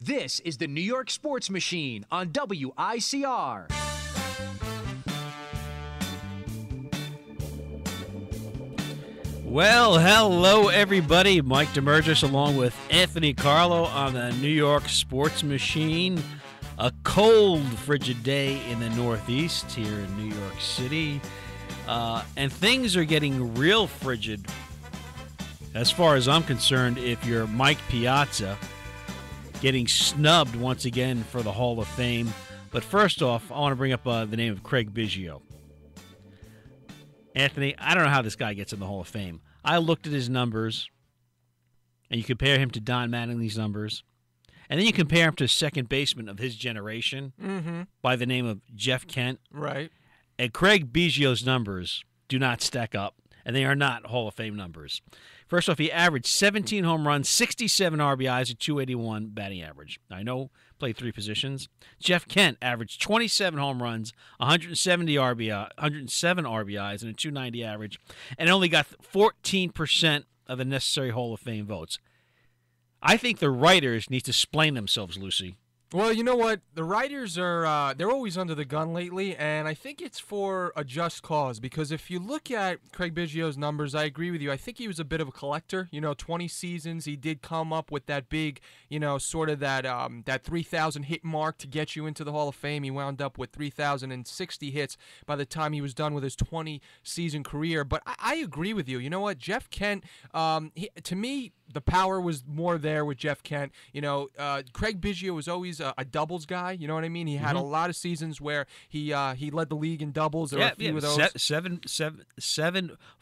This is the New York Sports Machine on WICR. Well, hello, everybody. Mike Damergis along with Anthony Carlo on the New York Sports Machine. A cold, frigid day in the Northeast here in New York City. And things are getting real frigid, as far as I'm concerned, if you're Mike Piazza, getting snubbed once again for the Hall of Fame. But first off, I want to bring up the name of Craig Biggio. Anthony, I don't know how this guy gets in the Hall of Fame. I looked at his numbers, and you compare him to Don Mattingly's numbers, and then you compare him to a second baseman of his generation by the name of Jeff Kent. Right. And Craig Biggio's numbers do not stack up, and they are not Hall of Fame numbers. First off, he averaged 17 home runs, 67 RBIs, and 281 batting average. I know, played three positions. Jeff Kent averaged 27 home runs, 107 RBIs, and a 290 average, and only got 14% of the necessary Hall of Fame votes. I think the writers need to explain themselves, Lucy. Well, you know what? The writers are they're always under the gun lately, and I think it's for a just cause. Because if you look at Craig Biggio's numbers, I agree with you. I think he was a bit of a collector. 20 seasons. He did come up with that big, sort of that 3,000 hit mark to get you into the Hall of Fame. He wound up with 3,060 hits by the time he was done with his 20-season career. But I agree with you. You know what? Jeff Kent, to me, the power was more there with Jeff Kent. Craig Biggio was always a doubles guy. You know what I mean? He had a lot of seasons where he led the league in doubles. There were a few of those. Seven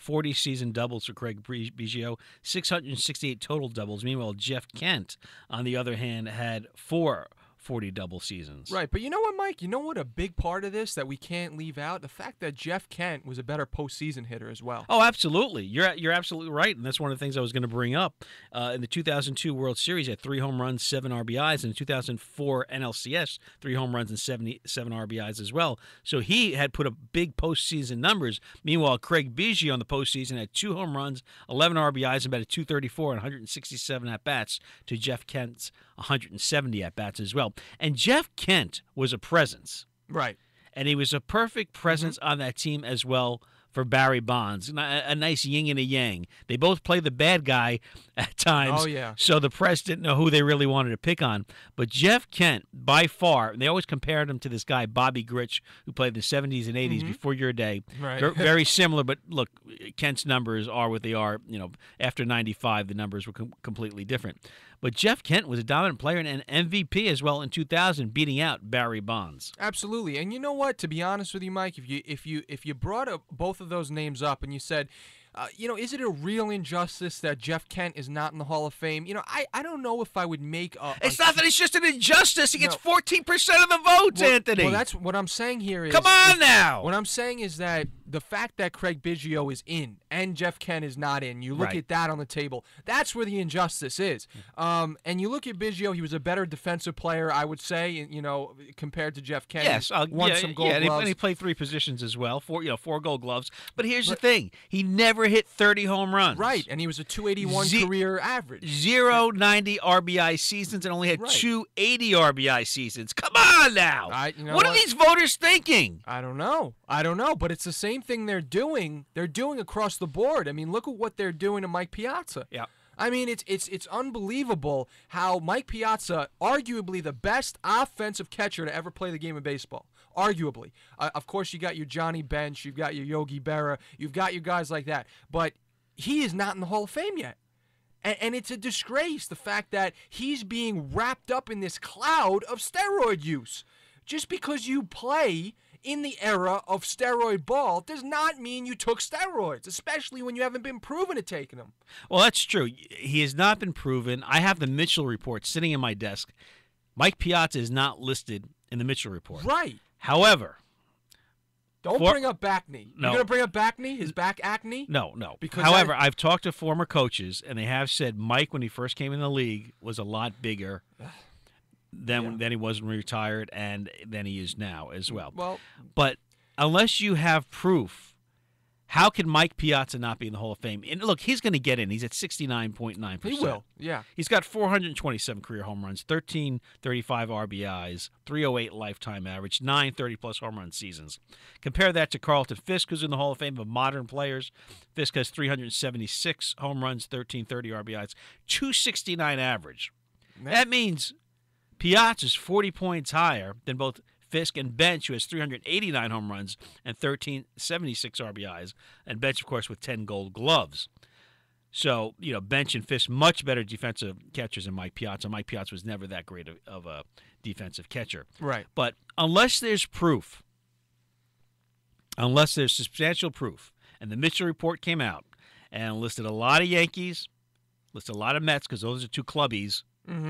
40-season doubles for Craig Biggio, 668 total doubles. Meanwhile, Jeff Kent, on the other hand, had 4 40 double seasons. Right, but you know what, Mike? You know what a big part of this that we can't leave out? The fact that Jeff Kent was a better postseason hitter as well. Oh, absolutely. You're absolutely right, and that's one of the things I was going to bring up. In the 2002 World Series, he had 3 home runs, 7 RBIs. In the 2004 NLCS, 3 home runs and 77 RBIs as well. So he had put up big postseason numbers. Meanwhile, Craig Biggio in the postseason had 2 home runs, 11 RBIs, and about a 234 and 167 at-bats to Jeff Kent's 170 at-bats as well. And Jeff Kent was a presence. Right. And he was a perfect presence on that team as well for Barry Bonds. A nice yin and a yang. They both play the bad guy at times. Oh, yeah. So the press didn't know who they really wanted to pick on. But Jeff Kent, by far, and they always compared him to this guy, Bobby Grich, who played the 70s and 80s before your day. Right. Very similar, but look, Kent's numbers are what they are. After 95, the numbers were completely different. But Jeff Kent was a dominant player and an MVP as well in 2000, beating out Barry Bonds. Absolutely. And you know what? To be honest with you, Mike, if you brought up both of those names up and you said, is it a real injustice that Jeff Kent is not in the Hall of Fame? I don't know if I would make It's not that it's just an injustice. He gets 14% of the votes, Anthony. Well, that's what I'm saying here is... Come on now! What I'm saying is that the fact that Craig Biggio is in and Jeff Kent is not in, you look at that on the table, that's where the injustice is. And you look at Biggio, he was a better defensive player, I would say, compared to Jeff Kent. Yes. Won some gold gloves. And he played 3 positions as well, 4 gold gloves. But here's the thing. He never hit 30 home runs. Right, and he was a 281 career average. 90 RBI seasons and only had 280 RBI seasons. Come on now. What are these voters thinking? I don't know, but it's the same thing they're doing across the board. I mean, look at what they're doing to Mike Piazza. Yeah. I mean, it's unbelievable how Mike Piazza, arguably the best offensive catcher to ever play the game of baseball, arguably. Of course, you got your Johnny Bench, you've got your Yogi Berra, you've got your guys like that, but he is not in the Hall of Fame yet. And it's a disgrace, the fact that he's being wrapped up in this cloud of steroid use. Just because you play in the era of steroid ball does not mean you took steroids, especially when you haven't been proven to taking them. Well, that's true. He has not been proven. I have the Mitchell report sitting in my desk. Mike Piazza is not listed in the Mitchell report. Right. However, don't bring up back knee. No. You're going to bring up back knee? His back acne? No. However, I've talked to former coaches, and they have said Mike, when he first came in the league, was a lot bigger than he was when he retired, and than he is now as well. Well, but unless you have proof, How can Mike Piazza not be in the Hall of Fame? And look, he's going to get in. He's at 69.9%. He will, yeah. He's got 427 career home runs, 1335 RBIs, 308 lifetime average, 930-plus home run seasons. Compare that to Carlton Fisk, who's in the Hall of Fame of modern players. Fisk has 376 home runs, 1330 RBIs, 269 average. Man. That means Piazza's 40 points higher than both Fisk and Bench, who has 389 home runs and 1376 RBIs, and Bench, of course, with 10 Gold Gloves. So, Bench and Fisk much better defensive catchers than Mike Piazza. Mike Piazza was never that great of a defensive catcher. Right. But unless there's proof, unless there's substantial proof, and the Mitchell report came out and listed a lot of Yankees, listed a lot of Mets, because those are two clubbies.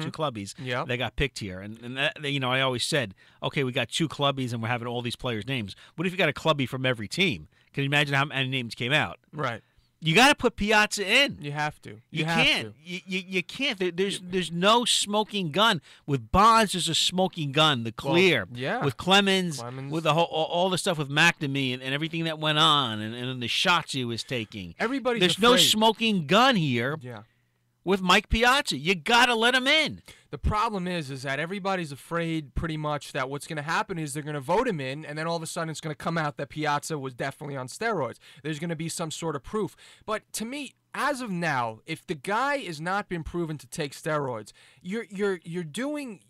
Two clubbies Yep. that got picked here. And that, I always said, okay, we got two clubbies and we're having all these players' names. What if you got a clubbie from every team? Can you imagine how many names came out? Right. You got to put Piazza in. You have to. You have can't. to. You can't. There's no smoking gun. With Bonds, there's a smoking gun. The clear. Well, yeah. With Clemens, with the all the stuff with McNamee and everything that went on and the shots he was taking. Everybody's no afraid. smoking gun here. Yeah. With Mike Piazza, you got to let him in. The problem is that everybody's afraid pretty much that what's going to happen is they're going to vote him in, and then all of a sudden it's going to come out that Piazza was definitely on steroids. There's going to be some sort of proof. But to me, as of now, if the guy has not been proven to take steroids, you're doing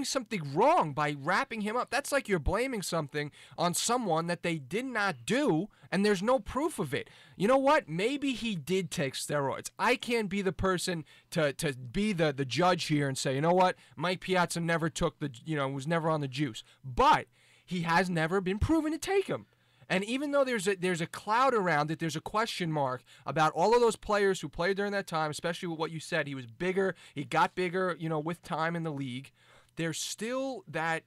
something wrong by wrapping him up. That's like you're blaming something on someone that they did not do, and there's no proof of it. You know what? Maybe he did take steroids. I can't be the person to be the judge here and say, you know what? Mike Piazza never took was never on the juice. But he has never been proven to take them. And even though there's a cloud around it, there's a question mark about all of those players who played during that time, especially with what you said. He was bigger. He got bigger, with time in the league. There's still that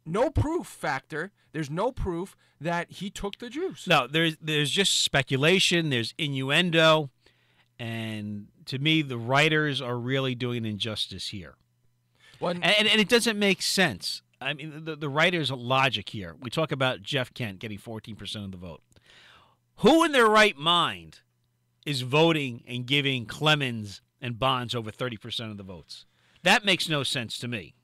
no proof factor. There's no proof that he took the juice. No, there's just speculation. There's innuendo. And to me, the writers are really doing injustice here. Well, and it doesn't make sense. I mean, the writer's logic here. We talk about Jeff Kent getting 14% of the vote. Who in their right mind is voting and giving Clemens and Bonds over 30% of the votes? That makes no sense to me.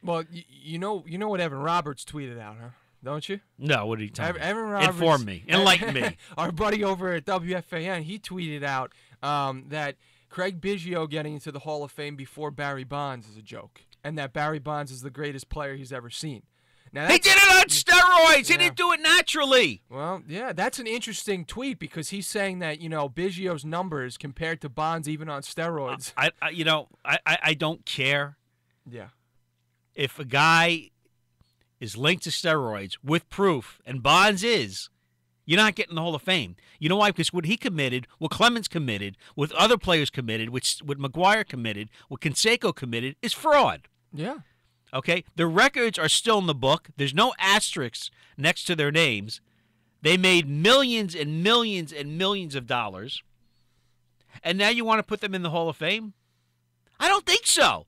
Well, you know what Evan Roberts tweeted out, huh? Don't you? No, what did he tell me? Evan Roberts, inform me. Enlighten me. Our buddy over at WFAN, he tweeted out that Craig Biggio getting into the Hall of Fame before Barry Bonds is a joke, and that Barry Bonds is the greatest player he's ever seen. Now, he did it on steroids. He didn't do it naturally. Well, yeah, that's an interesting tweet because he's saying that, Biggio's numbers compared to Bonds even on steroids. I don't care. Yeah. If a guy is linked to steroids with proof, and Bonds is, you're not getting the Hall of Fame. You know why? Because what he committed, what Clemens committed, what other players committed, what McGuire committed, what Canseco committed is fraud. Yeah. Okay? The records are still in the book. There's no asterisks next to their names. They made millions and millions and millions of dollars. And now you want to put them in the Hall of Fame? I don't think so.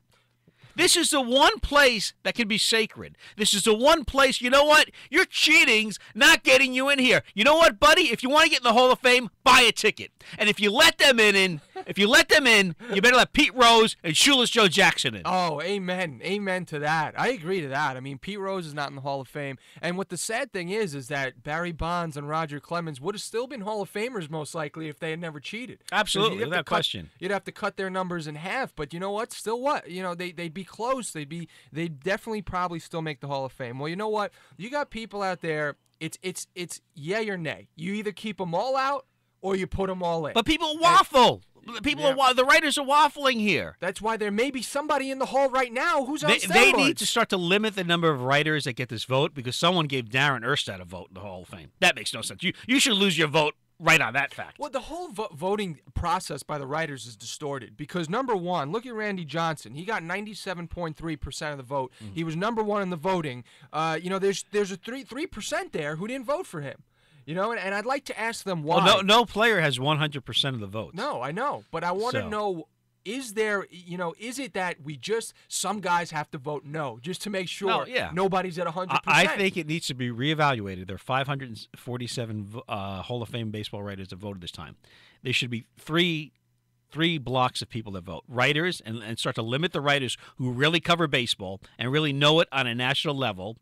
This is the one place that can be sacred. This is the one place, you know what? Your cheating's not getting you in here. You know what, buddy? If you want to get in the Hall of Fame, buy a ticket. And if you let them in, you better let Pete Rose and Shoeless Joe Jackson in. Oh, amen. Amen to that. I agree to that. I mean, Pete Rose is not in the Hall of Fame. And what the sad thing is that Barry Bonds and Roger Clemens would have still been Hall of Famers most likely if they had never cheated. Absolutely, without question. You'd have to cut their numbers in half. But you know what? Still what? They'd be close. They'd definitely probably still make the Hall of Fame. Well, you know what? You got people out there. It's yay or nay. You either keep them all out or you put them all in. But people waffle. The writers are waffling here. That's why there may be somebody in the hall right now who's on steroids. They need to start to limit the number of writers that get this vote because someone gave Darren Erstad a vote in the Hall of Fame. That makes no sense. You should lose your vote right on that fact. Well, the whole voting process by the writers is distorted because, number one, look at Randy Johnson. He got 97.3% of the vote. Mm-hmm. He was number one in the voting. There's a 3% there who didn't vote for him. And I'd like to ask them why. Well, no player has 100% of the votes. No, I know. But I want to know is there, is it that some guys have to vote no just to make sure Well, yeah. nobody's at 100%? I think it needs to be reevaluated. There are 547 Hall of Fame baseball writers that voted this time. There should be three blocks of people that vote. Writers, and start to limit the writers who really cover baseball and really know it on a national level,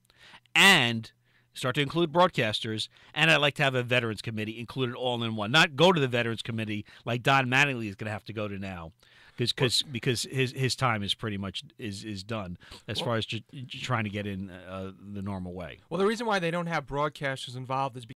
and start to include broadcasters. And I'd like to have a veterans committee included all in one. Not go to the veterans committee like Don Mattingly is going to have to go to now. Because his time is pretty much is done as far as trying to get in the normal way. Well, the reason why they don't have broadcasters involved is